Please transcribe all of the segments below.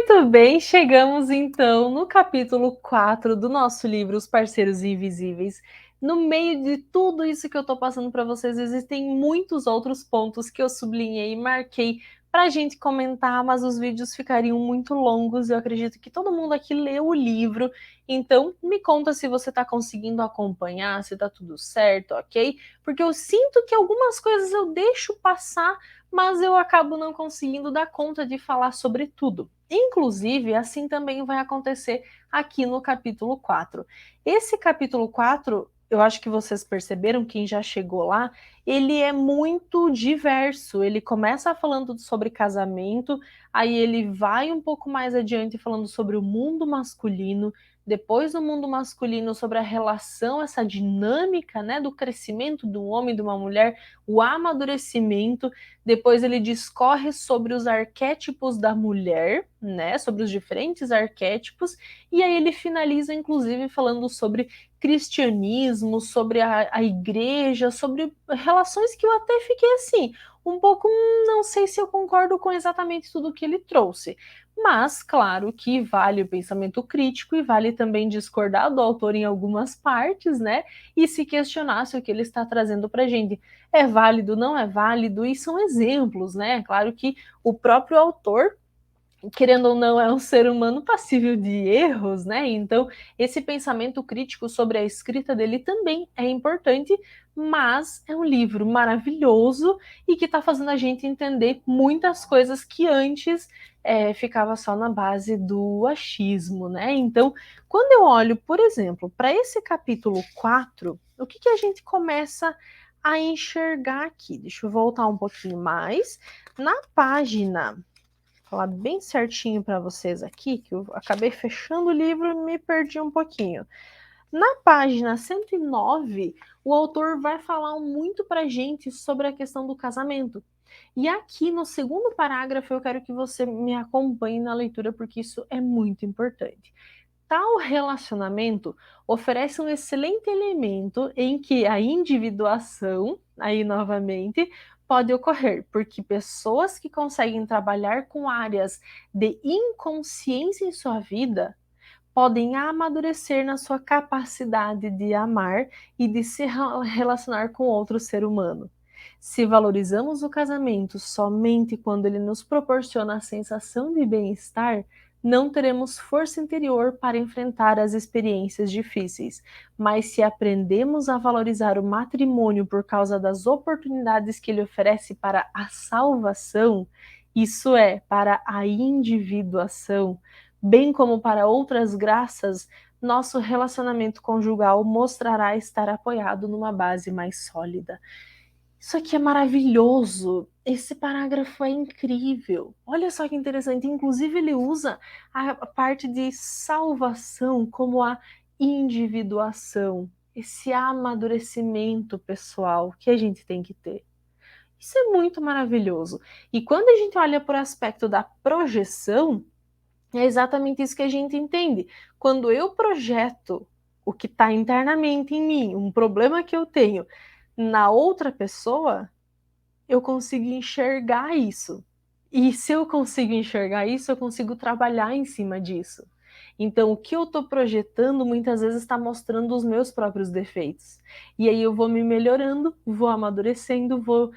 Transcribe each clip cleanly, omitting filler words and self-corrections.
Muito bem, chegamos então no capítulo 4 do nosso livro Os Parceiros Invisíveis. No meio de tudo isso que eu tô passando para vocês, existem muitos outros pontos que eu sublinhei e marquei para a gente comentar, mas os vídeos ficariam muito longos. Eu acredito que todo mundo aqui leu o livro, então me conta se você está conseguindo acompanhar, se está tudo certo, ok? Porque eu sinto que algumas coisas eu deixo passar, mas eu acabo não conseguindo dar conta de falar sobre tudo. Inclusive, assim também vai acontecer aqui no capítulo 4. Esse capítulo 4, eu acho que vocês perceberam, quem já chegou lá, ele é muito diverso. Ele começa falando sobre casamento, aí ele vai um pouco mais adiante falando sobre o mundo masculino, depois do mundo masculino sobre a relação, essa dinâmica, né, do crescimento de um homem e de uma mulher, o amadurecimento. Depois ele discorre sobre os arquétipos da mulher, né, sobre os diferentes arquétipos, e aí ele finaliza, inclusive, falando sobre cristianismo, sobre a igreja, sobre relações que eu até fiquei assim, um pouco, não sei se eu concordo com exatamente tudo que ele trouxe. Mas, claro que vale o pensamento crítico e vale também discordar do autor em algumas partes, né? E se questionar se o que ele está trazendo para a gente é válido, não é válido, e são exemplos, né? Claro que o próprio autor, querendo ou não, é um ser humano passível de erros, né? Então, esse pensamento crítico sobre a escrita dele também é importante, mas é um livro maravilhoso e que está fazendo a gente entender muitas coisas que antes ficava só na base do achismo, né? Então, quando eu olho, por exemplo, para esse capítulo 4, o que a gente começa a enxergar aqui? Deixa eu voltar um pouquinho mais. Na página, falar bem certinho para vocês aqui, que eu acabei fechando o livro e me perdi um pouquinho. Na página 109, o autor vai falar muito para gente sobre a questão do casamento. E aqui no segundo parágrafo eu quero que você me acompanhe na leitura, porque isso é muito importante. Tal relacionamento oferece um excelente elemento em que a individuação, aí novamente, pode ocorrer, porque pessoas que conseguem trabalhar com áreas de inconsciência em sua vida podem amadurecer na sua capacidade de amar e de se relacionar com outro ser humano. Se valorizamos o casamento somente quando ele nos proporciona a sensação de bem-estar, não teremos força interior para enfrentar as experiências difíceis. Mas se aprendemos a valorizar o matrimônio por causa das oportunidades que ele oferece para a salvação, isso é, para a individuação, bem como para outras graças, nosso relacionamento conjugal mostrará estar apoiado numa base mais sólida. Isso aqui é maravilhoso. Esse parágrafo é incrível. Olha só que interessante. Inclusive, ele usa a parte de salvação como a individuação, esse amadurecimento pessoal que a gente tem que ter. Isso é muito maravilhoso. E quando a gente olha por aspecto da projeção, é exatamente isso que a gente entende. Quando eu projeto o que está internamente em mim, um problema que eu tenho, na outra pessoa, eu consigo enxergar isso. E se eu consigo enxergar isso, eu consigo trabalhar em cima disso. Então, o que eu estou projetando muitas vezes está mostrando os meus próprios defeitos. E aí eu vou me melhorando, vou amadurecendo, vou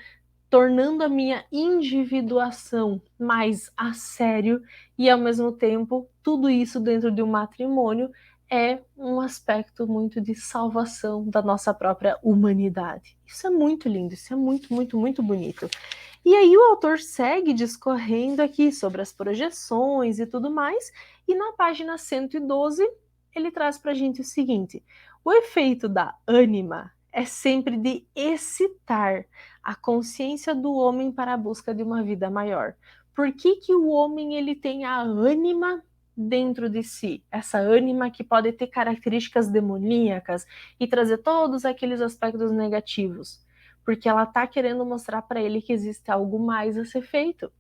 tornando a minha individuação mais a sério e, ao mesmo tempo, tudo isso dentro de um matrimônio é um aspecto muito de salvação da nossa própria humanidade. Isso é muito lindo, isso é muito, muito, muito bonito. E aí o autor segue discorrendo aqui sobre as projeções e tudo mais, e na página 112 ele traz para a gente o seguinte: o efeito da ânima é sempre de excitar a consciência do homem para a busca de uma vida maior. Por que o homem ele tem a ânima dentro de si? Essa ânima que pode ter características demoníacas e trazer todos aqueles aspectos negativos. Porque ela está querendo mostrar para ele que existe algo mais a ser feito.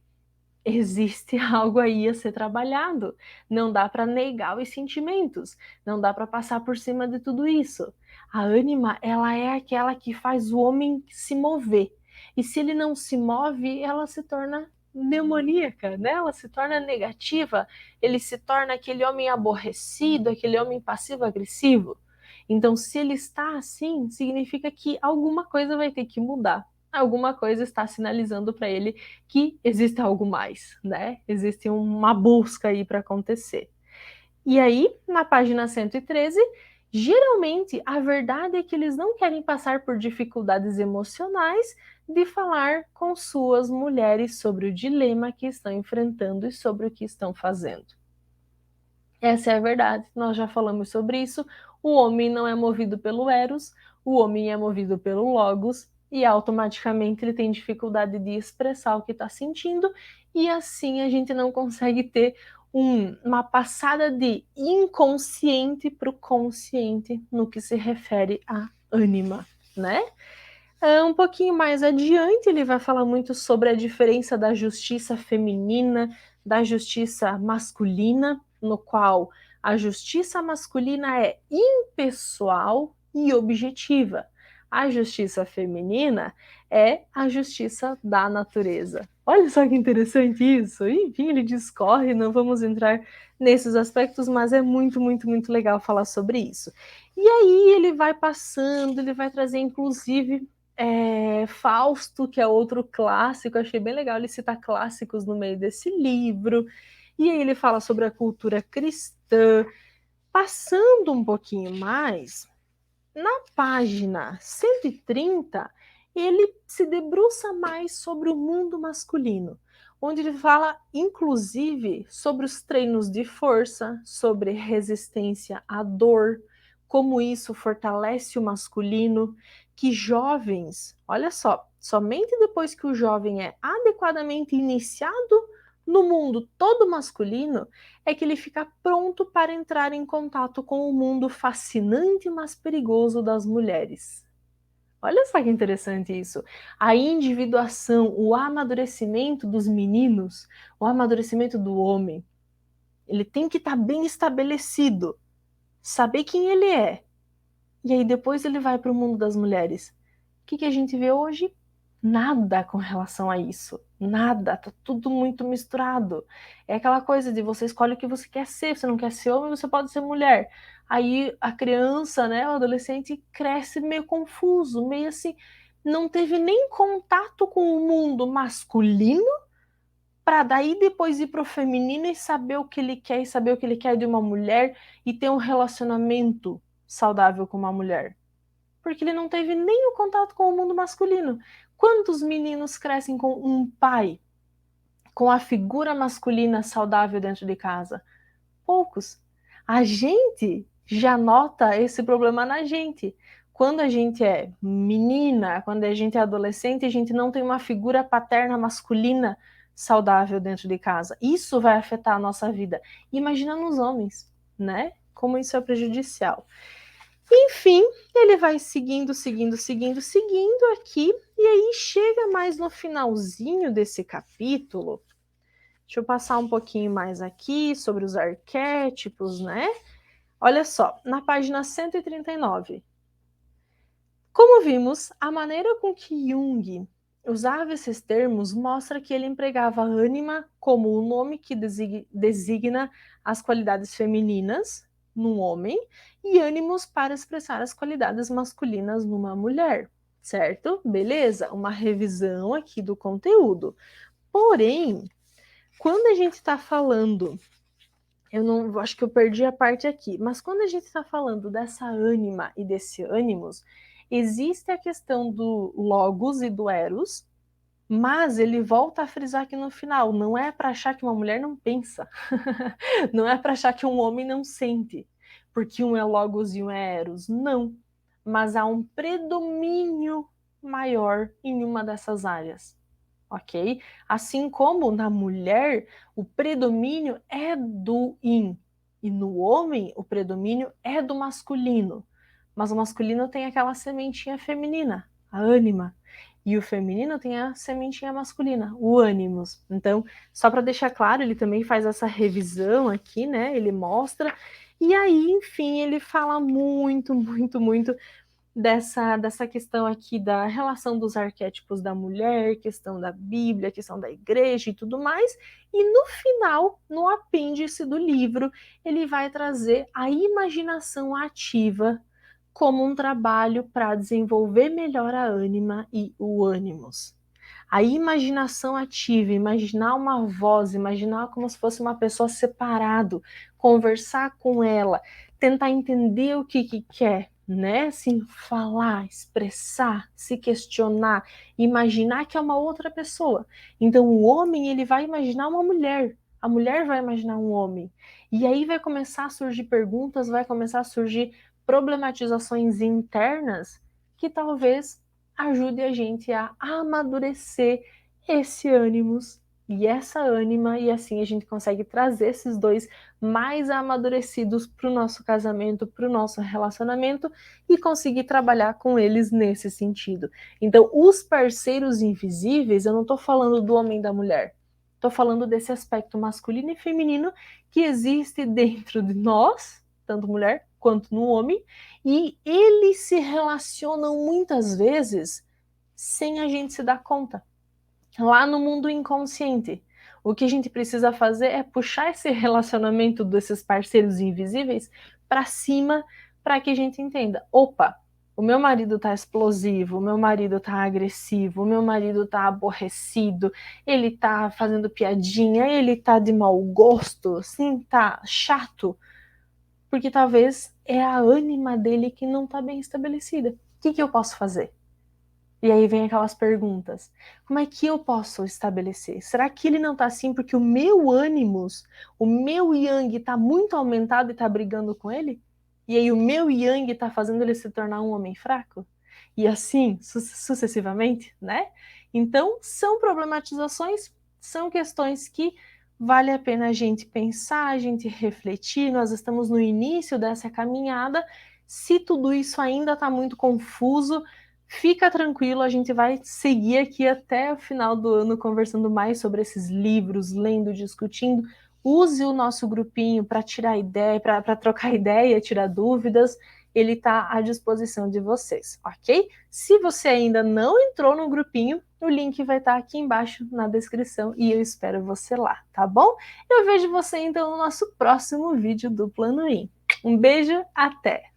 Existe algo aí a ser trabalhado. Não dá para negar os sentimentos. Não dá para passar por cima de tudo isso. A ânima, ela é aquela que faz o homem se mover. E se ele não se move, ela se torna demoníaca, né? Ela se torna negativa, ele se torna aquele homem aborrecido, aquele homem passivo-agressivo. Então, se ele está assim, significa que alguma coisa vai ter que mudar. Alguma coisa está sinalizando para ele que existe algo mais, né? Existe uma busca aí para acontecer. E aí, na página 113, geralmente a verdade é que eles não querem passar por dificuldades emocionais de falar com suas mulheres sobre o dilema que estão enfrentando e sobre o que estão fazendo. Essa é a verdade, nós já falamos sobre isso. O homem não é movido pelo Eros, o homem é movido pelo Logos, e automaticamente ele tem dificuldade de expressar o que está sentindo, e assim a gente não consegue ter uma passada de inconsciente para o consciente no que se refere à ânima, né? Um pouquinho mais adiante, ele vai falar muito sobre a diferença da justiça feminina, da justiça masculina, no qual a justiça masculina é impessoal e objetiva. A justiça feminina é a justiça da natureza. Olha só que interessante isso. Enfim, ele discorre, não vamos entrar nesses aspectos, mas é muito, muito, muito legal falar sobre isso. E aí ele vai passando, ele vai trazer, inclusive, Fausto, que é outro clássico, achei bem legal ele citar clássicos no meio desse livro. E aí ele fala sobre a cultura cristã. Passando um pouquinho mais, na página 130, ele se debruça mais sobre o mundo masculino, onde ele fala, inclusive, sobre os treinos de força, sobre resistência à dor, como isso fortalece o masculino, que jovens, olha só, somente depois que o jovem é adequadamente iniciado no mundo todo masculino, é que ele fica pronto para entrar em contato com o mundo fascinante, mas perigoso das mulheres. Olha só que interessante isso. A individuação, o amadurecimento dos meninos, o amadurecimento do homem, ele tem que estar bem estabelecido, saber quem ele é. E aí depois ele vai para o mundo das mulheres. O que a gente vê hoje? Nada com relação a isso. Nada, tá tudo muito misturado. É aquela coisa de você escolhe o que você quer ser, você não quer ser homem, você pode ser mulher. Aí a criança, né, o adolescente cresce meio confuso, meio assim, não teve nem contato com o mundo masculino para daí depois ir pro feminino e saber o que ele quer e saber o que ele quer de uma mulher e ter um relacionamento saudável com uma mulher. Porque ele não teve nem o contato com o mundo masculino. Quantos meninos crescem com um pai, com a figura masculina saudável dentro de casa? Poucos. A gente já nota esse problema na gente. Quando a gente é menina, quando a gente é adolescente, a gente não tem uma figura paterna masculina saudável dentro de casa. Isso vai afetar a nossa vida. Imagina nos homens, né? Como isso é prejudicial. Enfim, ele vai seguindo, seguindo, seguindo, seguindo aqui, e aí chega mais no finalzinho desse capítulo. Deixa eu passar um pouquinho mais aqui sobre os arquétipos, né? Olha só, na página 139. Como vimos, a maneira com que Jung usava esses termos mostra que ele empregava ânima como o nome que designa as qualidades femininas num homem e ânimos para expressar as qualidades masculinas numa mulher, certo? Beleza? Uma revisão aqui do conteúdo. Porém, quando a gente está falando, eu não acho que eu perdi a parte aqui, mas quando a gente está falando dessa ânima e desse ânimos, existe a questão do logos e do eros, mas ele volta a frisar aqui no final, não é para achar que uma mulher não pensa, não é para achar que um homem não sente, porque um é logos e um é eros, não, mas há um predomínio maior em uma dessas áreas. Ok? Assim como na mulher, o predomínio é do yin, e no homem, o predomínio é do masculino. Mas o masculino tem aquela sementinha feminina, a ânima, e o feminino tem a sementinha masculina, o ânimos. Então, só para deixar claro, ele também faz essa revisão aqui, né? Ele mostra, e aí, enfim, ele fala muito, muito, muito dessa questão aqui da relação dos arquétipos da mulher, questão da Bíblia, questão da igreja e tudo mais, e no final, no apêndice do livro, ele vai trazer a imaginação ativa como um trabalho para desenvolver melhor a ânima e o ânimos. A imaginação ativa, imaginar uma voz, imaginar como se fosse uma pessoa separado, conversar com ela, tentar entender o que quer, né? Assim, falar, expressar, se questionar, imaginar que é uma outra pessoa. Então o homem, ele vai imaginar uma mulher, a mulher vai imaginar um homem. E aí vai começar a surgir perguntas, vai começar a surgir problematizações internas que talvez ajude a gente a amadurecer esse ânimos e essa ânima, e assim a gente consegue trazer esses dois mais amadurecidos para o nosso casamento, para o nosso relacionamento e conseguir trabalhar com eles nesse sentido. Então, os parceiros invisíveis, eu não estou falando do homem e da mulher, estou falando desse aspecto masculino e feminino que existe dentro de nós, tanto mulher quanto no homem, e eles se relacionam muitas vezes sem a gente se dar conta. Lá no mundo inconsciente, o que a gente precisa fazer é puxar esse relacionamento desses parceiros invisíveis para cima para que a gente entenda, opa, o meu marido tá explosivo, o meu marido tá agressivo, o meu marido tá aborrecido, ele tá fazendo piadinha, ele tá de mau gosto, assim, tá chato, porque talvez é a ânima dele que não tá bem estabelecida. O que eu posso fazer? E aí vem aquelas perguntas. Como é que eu posso estabelecer? Será que ele não tá assim porque o meu ânimos, o meu yang tá muito aumentado e tá brigando com ele? E aí o meu yang tá fazendo ele se tornar um homem fraco? E assim, sucessivamente, né? Então, são problematizações, são questões que vale a pena a gente pensar, a gente refletir. Nós estamos no início dessa caminhada. Se tudo isso ainda está muito confuso, fica tranquilo, a gente vai seguir aqui até o final do ano conversando mais sobre esses livros, lendo, discutindo. Use o nosso grupinho para tirar ideia, para trocar ideia, tirar dúvidas. Ele está à disposição de vocês, ok? Se você ainda não entrou no grupinho, o link vai estar aqui embaixo na descrição e eu espero você lá, tá bom? Eu vejo você então no nosso próximo vídeo do Plano In. Um beijo, até!